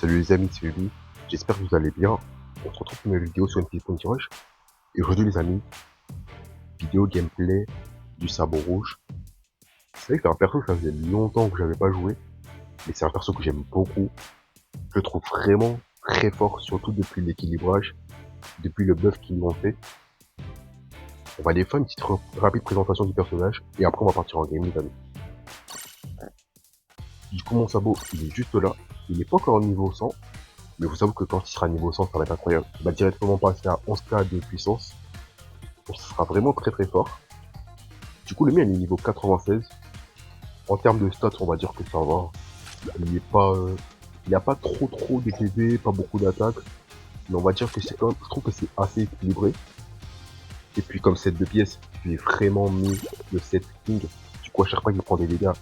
Salut les amis, c'est Uli, j'espère que vous allez bien. On se retrouve pour une nouvelle vidéo sur une petite Ponty Rush. Et aujourd'hui les amis, vidéo gameplay du sabot rouge. C'est vrai que c'est un perso que ça faisait longtemps que j'avais pas joué, mais c'est un perso que j'aime beaucoup. Je le trouve vraiment très fort, surtout depuis l'équilibrage, depuis le buff qu'ils m'ont fait. On va aller faire une petite rapide présentation du personnage, et après on va partir en game les amis. Du coup mon sabot, il est juste là, il n'est pas encore au niveau 100, mais vous savez que quand il sera niveau 100, ça va être incroyable. Il va directement passer à 11k de puissance. Donc ce sera vraiment très très fort. Du coup le mien il est niveau 96. En termes de stats on va dire que ça va. Il est pas, il a pas trop de PV, pas beaucoup d'attaques. Mais on va dire que c'est quand même, je trouve que c'est assez équilibré. Et puis comme set de pièces, je l'ai vraiment mis le set King. Du coup à chaque fois qu'il prend des dégâts,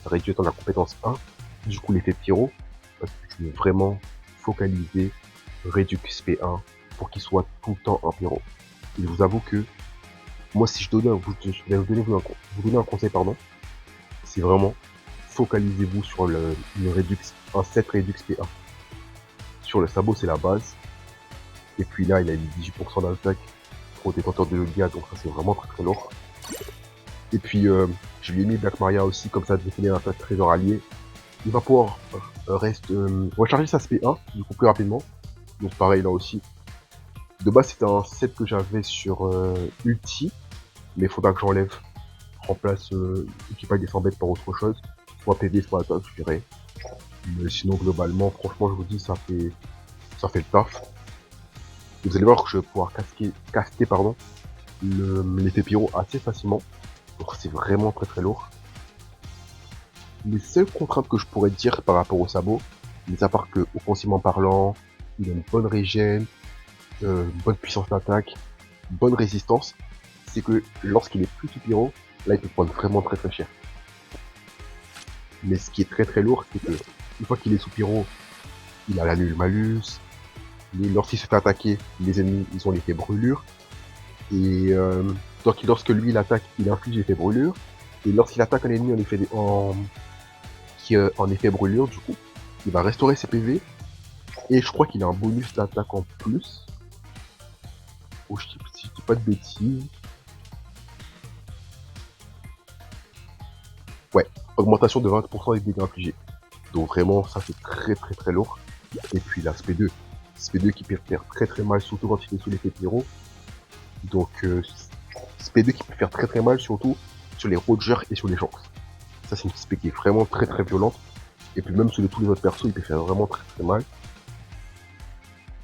ça réduit autant la compétence 1. Du coup l'effet pyro, parce que je vais vraiment focaliser Redux P1 pour qu'il soit tout le temps un pyro. Et je vous avoue que moi si je vais vous donner un conseil pardon, c'est vraiment focalisez-vous sur le Redux, un set Redux P1. Sur le sabot c'est la base. Et puis là il a eu 18% d'attaque pour détenteur de dégâts, donc ça c'est vraiment très lourd. Et puis je lui ai mis Black Maria aussi, comme ça définir un attaque trésor allié. Il va pouvoir recharger sa SP1 du coup plus rapidement. Donc pareil là aussi. De base c'était un set que j'avais sur Ulti, mais il faudra que j'enlève, remplace équipage des 100 bêtes par autre chose, soit PV soit attaque je dirais. Mais sinon globalement franchement je vous dis ça fait le taf. Et vous allez voir que je vais pouvoir caster pardon l'effet pyro assez facilement. Donc c'est vraiment très lourd. Les seules contraintes que je pourrais dire par rapport au sabot, mais à part que offensivement parlant, il a une bonne régène, une bonne puissance d'attaque, une bonne résistance, c'est que lorsqu'il est plus sous pyro, là il peut prendre vraiment très cher. Mais ce qui est très lourd, c'est que une fois qu'il est sous pyro, il a la nulle malus. Lorsqu'il se fait attaquer, les ennemis ils ont l'effet brûlure. Et donc lorsque lui il attaque, il inflige l'effet brûlure. Et lorsqu'il attaque un ennemi en effet brûlure, du coup, il va restaurer ses PV. Et je crois qu'il a un bonus d'attaque en plus. Oh, si je dis pas de bêtises. Ouais, augmentation de 20% des dégâts infligés. Donc vraiment, ça c'est très lourd. Et puis l'aspect 2. L'aspect 2 qui peut faire très mal, surtout quand il est sous l'effet pyro. Donc aspect 2 qui peut faire très mal, surtout sur les Rogers et sur les Shanks. Ça c'est une aspect qui est vraiment très violente. Et puis même sur tous les autres persos, il peut faire vraiment très mal.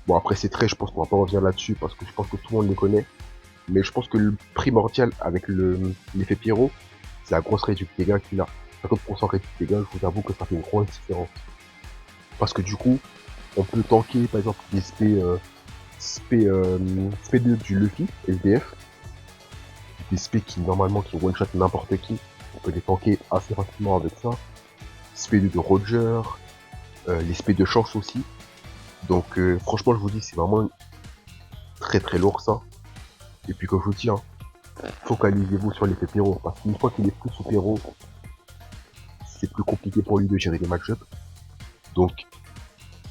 Bon après c'est très, je pense qu'on va pas revenir là-dessus parce que je pense que tout le monde les connaît. Mais je pense que le primordial avec l'effet pyro, c'est la grosse réduction de dégâts qu'il a. 50% réduction de dégâts, je vous avoue que ça fait une grosse différence. Parce que du coup, on peut tanker par exemple les SP2 du Luffy, SDF. Des SP qui normalement qui one-shot n'importe qui. On peut les tanker assez rapidement avec ça. SP2 de Roger, les SP de Chance aussi. Donc franchement je vous dis c'est vraiment très lourd ça. Et puis comme je vous dis, hein, focalisez-vous sur l'effet pyro, parce qu'une fois qu'il est plus sous pyro, c'est plus compliqué pour lui de gérer les match-ups. Donc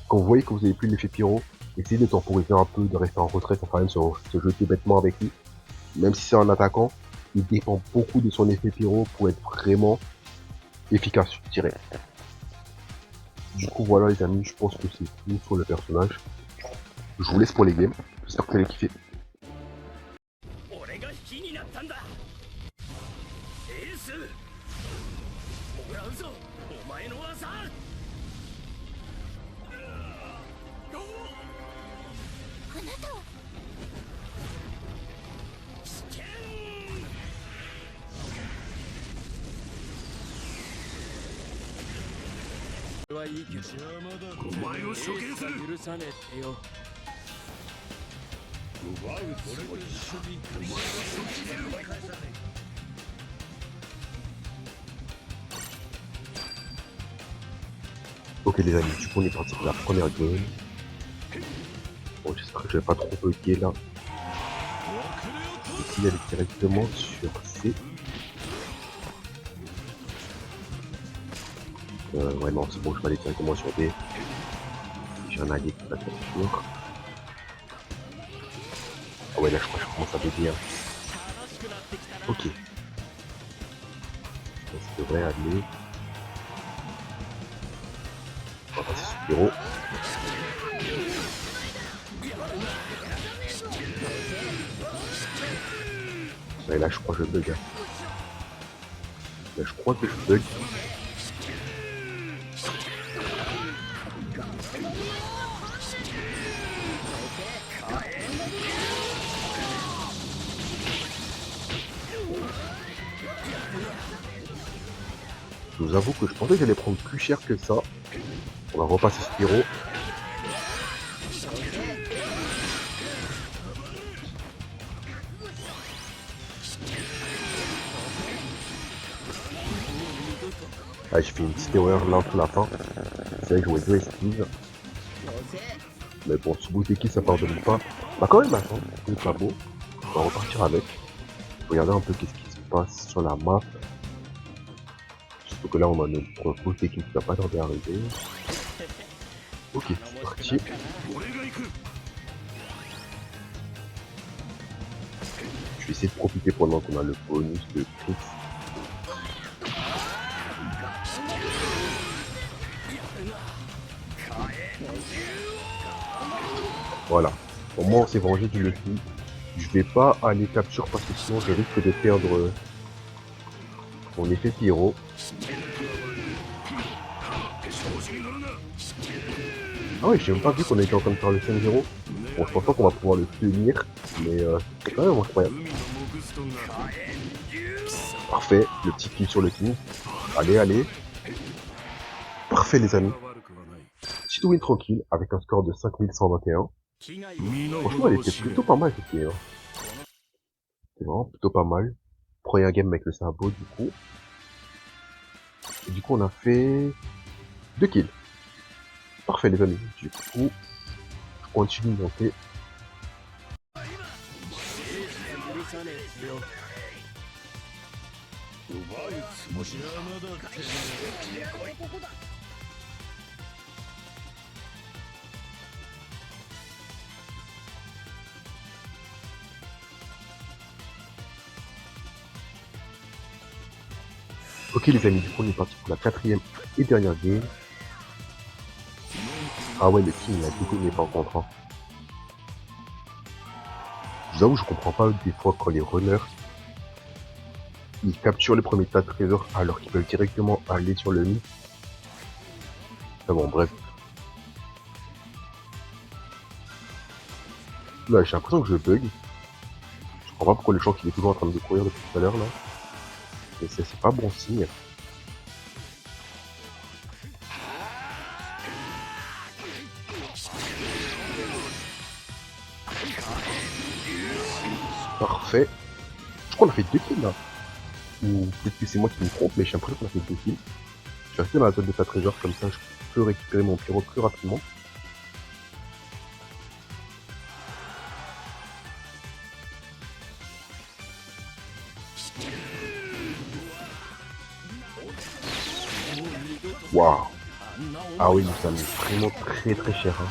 quand vous voyez que vous avez plus l'effet pyro, essayez de temporiser un peu, de rester en retrait, ça sert à rien de se jeter bêtement avec lui. Même si c'est un attaquant, il dépend beaucoup de son effet pyro pour être vraiment efficace, je dirais. Du coup voilà les amis, je pense que c'est tout sur le personnage. Je vous laisse pour les games, j'espère que vous allez kiffer. Ok les amis, du coup on est parti pour la première game. Bon j'espère que je vais pas trop bugger là. Ici elle est directement sur C. Ouais non c'est bon, je vais aller directement sur D. j'ai un allié qui va capture. Ah ouais, là je crois que je commence à bugger. Hein. Ok. Ça devrait aller. On va passer sur le bureau. Et là je crois que je bug. Hein. Là je crois que je bug. Je vous avoue que je pensais que j'allais prendre plus cher que ça. On va repasser Spyro. Ah, j'ai fait une petite erreur là pour la fin. C'est vrai que je jouais deux esquives. Mais bon, ce bout d'équipe ça pardonne pas. Bah quand même, attends, c'est pas beau. On va repartir avec. Regardez un peu qu'est-ce qui se passe sur la map. Surtout que là on a notre bout d'équipe qui va pas tarder à arriver. Ok, c'est parti. Je vais essayer de profiter pendant qu'on a le bonus de crit. Voilà. Au moins on s'est vengé du Lucky. Je vais pas aller capture parce que sinon je risque de perdre mon effet pyro. Ah ouais, j'ai même pas vu qu'on était en train de faire le 5-0. Bon, je pense pas qu'on va pouvoir le tenir, mais c'est quand même incroyable. Parfait, le petit kill sur le team. Allez, allez. Parfait les amis. Petit win tranquille avec un score de 5121. Franchement, elle était plutôt pas mal cette game. C'était vraiment plutôt pas mal. Première game avec le sabot du coup. Et du coup on a fait 2 kills. Parfait les amis. Du coup, je continue de monter. Ok les amis, du coup on est parti pour la 4ème et dernière game. Ah ouais, le team il a déconné par contre. Hein. Je vous avoue, je comprends pas des fois quand les runners ils capturent les premiers tas de trésors alors qu'ils peuvent directement aller sur le nid. Ah bon, bref. Là, j'ai l'impression que je bug. Je comprends pas pourquoi le champ il est toujours en train de courir depuis tout à l'heure là. Et c'est pas bon signe. Parfait. Je crois qu'on a fait 2 kills là. Ou peut-être que c'est moi qui me trompe, mais j'ai l'impression qu'on a fait 2 kills. Je vais rester dans la zone de tas de trésors, comme ça je peux récupérer mon pyro plus rapidement. Waouh. Ah oui, ça m'est vraiment très cher. Hein.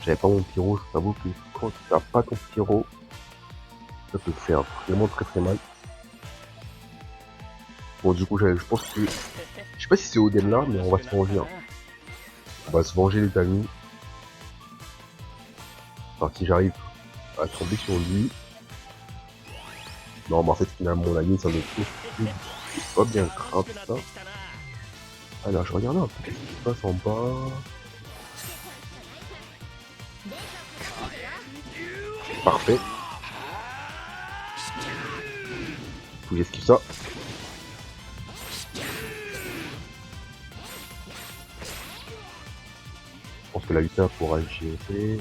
J'avais pas mon pyro, je t'avoue que quand tu n'as pas ton pyro, ça te fait vraiment très mal. Bon du coup je pense que... Je sais pas si c'est Oden là, mais on va se venger. Hein. On va se venger les amis. Enfin si j'arrive à tomber sur lui. Non mais en fait finalement mon ami ça me fait pas bien grave ça. Alors je regarde un peu ce qui se passe en bas. Parfait. Faut que j'esquive ça. Je pense que la Uta pourra gérer.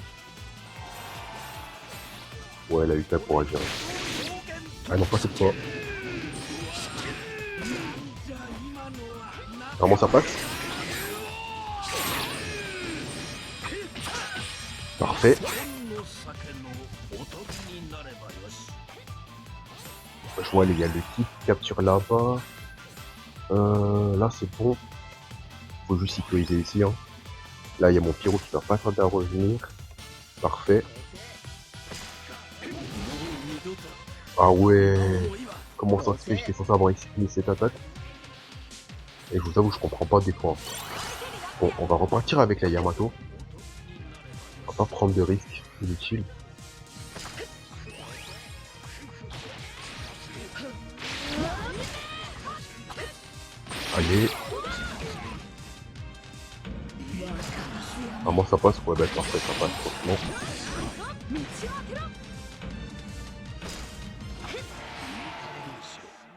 Ouais, la Uta pourra gérer. Ah non, pas cette fois. Vraiment ça passe. Parfait. Je vois, il y a le type capture là-bas. Là c'est bon. Faut juste sécuriser ici. Hein. Là, il y a mon pyro qui va pas tarder à revenir. Parfait. Ah ouais. Comment ça se fait? J'étais censé avoir esquivé cette attaque. Et je vous avoue, je comprends pas des fois. Bon, on va repartir avec la Yamato. On va pas prendre de risques inutiles. Allez. Ah, moi ça passe? Ouais, bah parfait, ça passe. Franchement.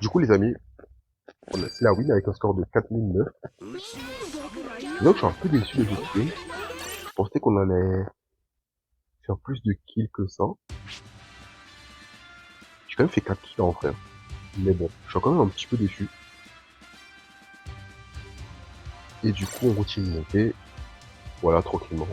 Du coup, les amis, on a fait la win avec un score de 4009. Donc, je suis un peu déçu de cette game. Je pensais qu'on allait faire plus de kills que ça. J'ai quand même fait 4 kills en vrai. Mais bon, je suis quand même un petit peu déçu. Et du coup, on continue de monter. Voilà, tranquillement.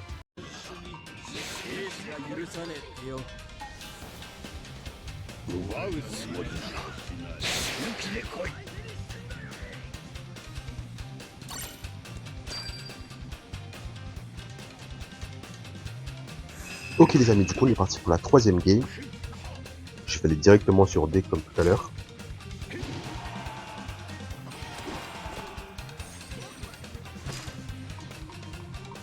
Ok les amis, du coup on est parti pour la troisième game. Je vais aller directement sur D comme tout à l'heure.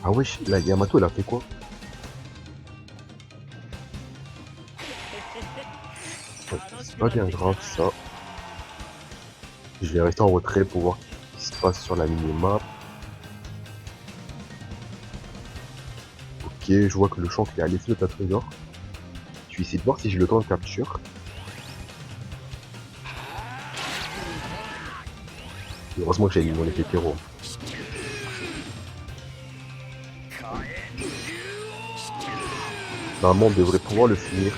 Ah wesh, la Yamato elle a fait quoi? C'est pas bien grave ça. Je vais rester en retrait pour voir ce qui se passe sur la mini-map. Ok, je vois que le champ il a laissé le tas trésor. Je vais essayer de voir si j'ai le temps de capture. Heureusement que j'ai mis mon effet pyro. Normalement on devrait pouvoir le finir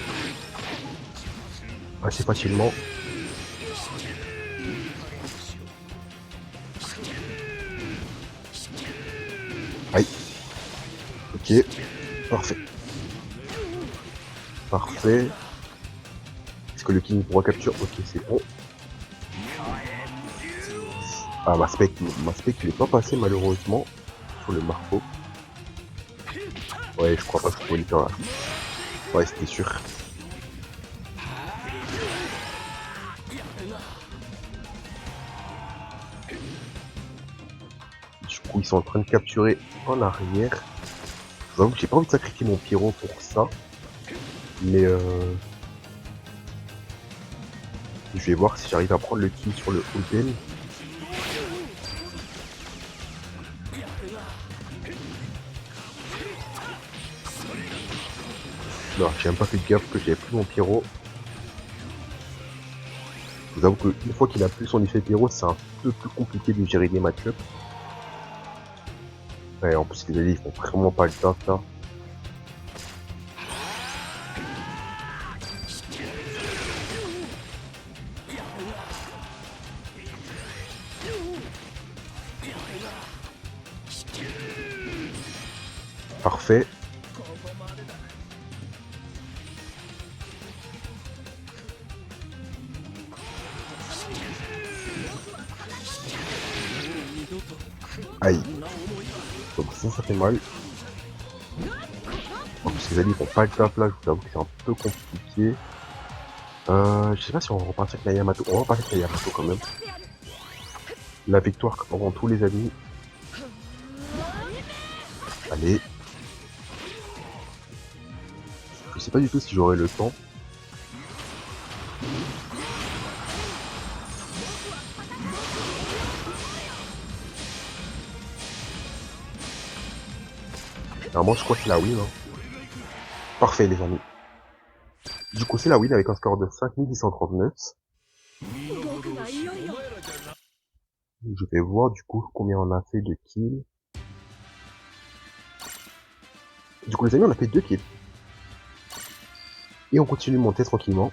assez facilement. Aïe. Ok, parfait. Parfait. Est-ce que le king pourra capture? Ok, c'est bon. Ah, ma spec il est pas passé malheureusement sur le marteau. Ouais, je crois pas que je pouvais le faire là. Ouais, c'était sûr. Du coup, ils sont en train de capturer en arrière. Je vous avoue que j'ai pas envie de sacrifier mon pyro pour ça. Mais je vais voir si j'arrive à prendre le kill sur le Oden. Non, j'ai même pas fait gaffe que j'avais plus mon pyro. Je vous avoue qu'une fois qu'il a plus son effet pyro, c'est un peu plus compliqué de gérer les match-ups. Ouais, en plus les alliés ils font vraiment pas le taf là. Parfait. Aïe. Donc ça fait mal. En plus les alliés font pas le taf là, je vous avoue que c'est un peu compliqué. Je sais pas si on va repartir avec la Yamato. On va repartir avec la Yamato quand même. La victoire avant tous les amis. Allez. Je sais pas du tout si j'aurai le temps. Normalement je crois que c'est la win. Hein. Parfait les amis. Du coup c'est la win avec un score de 5139. Je vais voir du coup combien on a fait de kills. Du coup les amis on a fait 2 kills. Et on continue de monter tranquillement.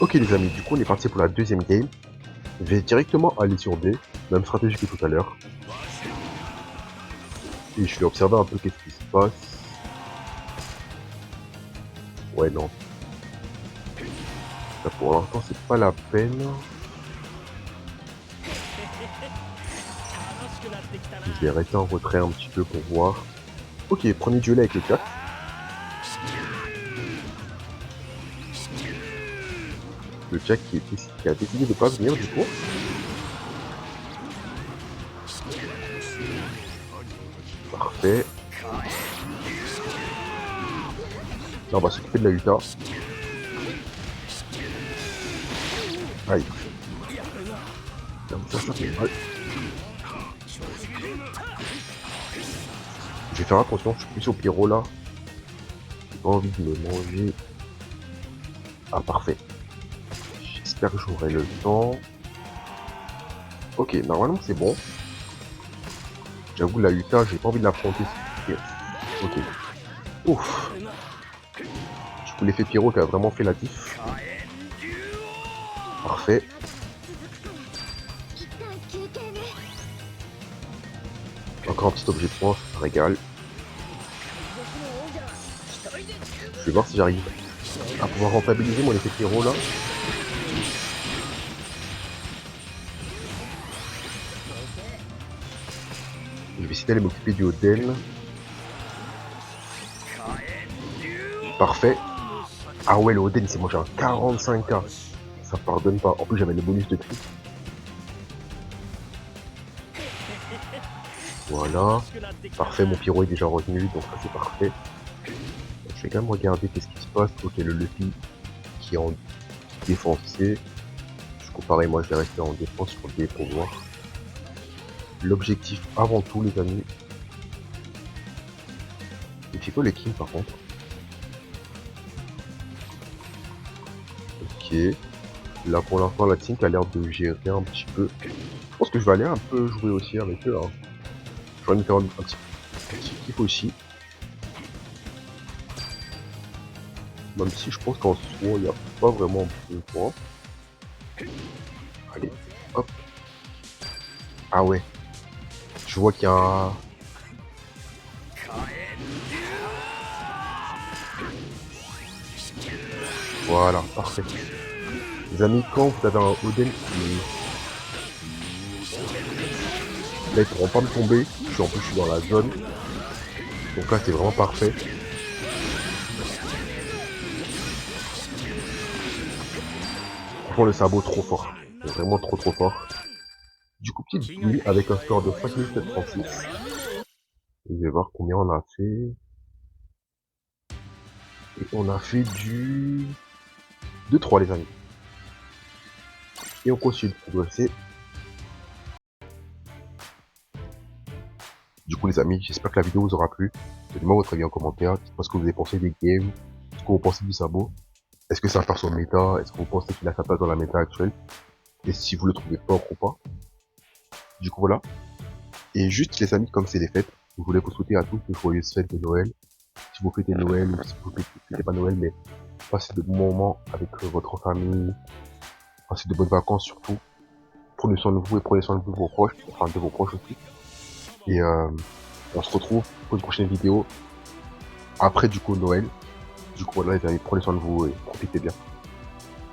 Ok les amis, du coup on est parti pour la deuxième game. Je vais directement aller sur D, même stratégie que tout à l'heure. Et je vais observer un peu qu'est-ce qui se passe. Ouais non. Là, pour l'instant c'est pas la peine. Je vais rester en retrait un petit peu pour voir. Ok, premier duel avec le Jack. Le Jack qui a décidé de pas venir du coup. Parfait. Là on va s'occuper de la Uta. Aïe. Comme ça fait mal. Je vais faire attention, je suis plus au pyro là. J'ai pas envie de me manger. Ah parfait. J'espère que j'aurai le temps. Ok, normalement c'est bon. J'avoue la Uta, j'ai pas envie de l'affronter. Ok. Ouf. Du coup l'effet pyro qui a vraiment fait la diff. Parfait. Encore un petit objet de points, ça régale. Je vais voir si j'arrive à pouvoir rentabiliser mon effet pyro là. Je vais essayer d'aller m'occuper du Oden. Parfait. Ah ouais, le Oden, c'est mangé un 45k. Ça pardonne pas. En plus, j'avais le bonus de tri. Voilà. Parfait, mon pyro est déjà revenu, donc ça c'est parfait. Je vais quand même regarder qu'est-ce qui se passe. Ok, le Luffy qui est en défoncé. Je comparais, moi je vais rester en défense sur D pour voir. L'objectif avant tout, les amis. Il fait quoi les kills par contre? Ok. Là pour l'instant, la team a l'air de gérer un petit peu. Je pense que je vais aller un peu jouer aussi avec eux. Hein. Je vais me faire un petit kiff aussi. Même si je pense qu'en soi, il n'y a pas vraiment de point. Allez, hop. Ah ouais. Je vois qu'il y a un... Voilà, parfait. Les amis, quand vous avez un Oden qui... Là, ils pourront pas me tomber. En plus, je suis dans la zone. Donc là, c'est vraiment parfait. Franchement, le sabot, trop fort. Vraiment trop fort. Du coup, petite nuit avec un score de 5736. Je vais voir combien on a fait. Et on a fait du 2-3 les amis. Et on continue de progresser. Du coup les amis, j'espère que la vidéo vous aura plu. Donnez-moi votre avis en commentaire. Dites-moi ce que vous avez pensé des games. Ce que vous pensez du sabot. Est-ce que ça va faire son méta? Est-ce que vous pensez qu'il a sa place dans la méta actuelle? Et si vous le trouvez fort ou pas. Du coup voilà. Et juste les amis, comme c'est les fêtes, je voulais vous souhaiter à tous de joyeuses fêtes de Noël. Si vous fêtez Noël ou si vous fêtez pas Noël, mais passez de bons moments avec votre famille. Passez de bonnes vacances surtout. Prenez soin de vous et prenez soin de vos proches, enfin de vos proches aussi. Et on se retrouve pour une prochaine vidéo après du coup Noël. Du coup voilà les amis, prenez soin de vous et profitez bien.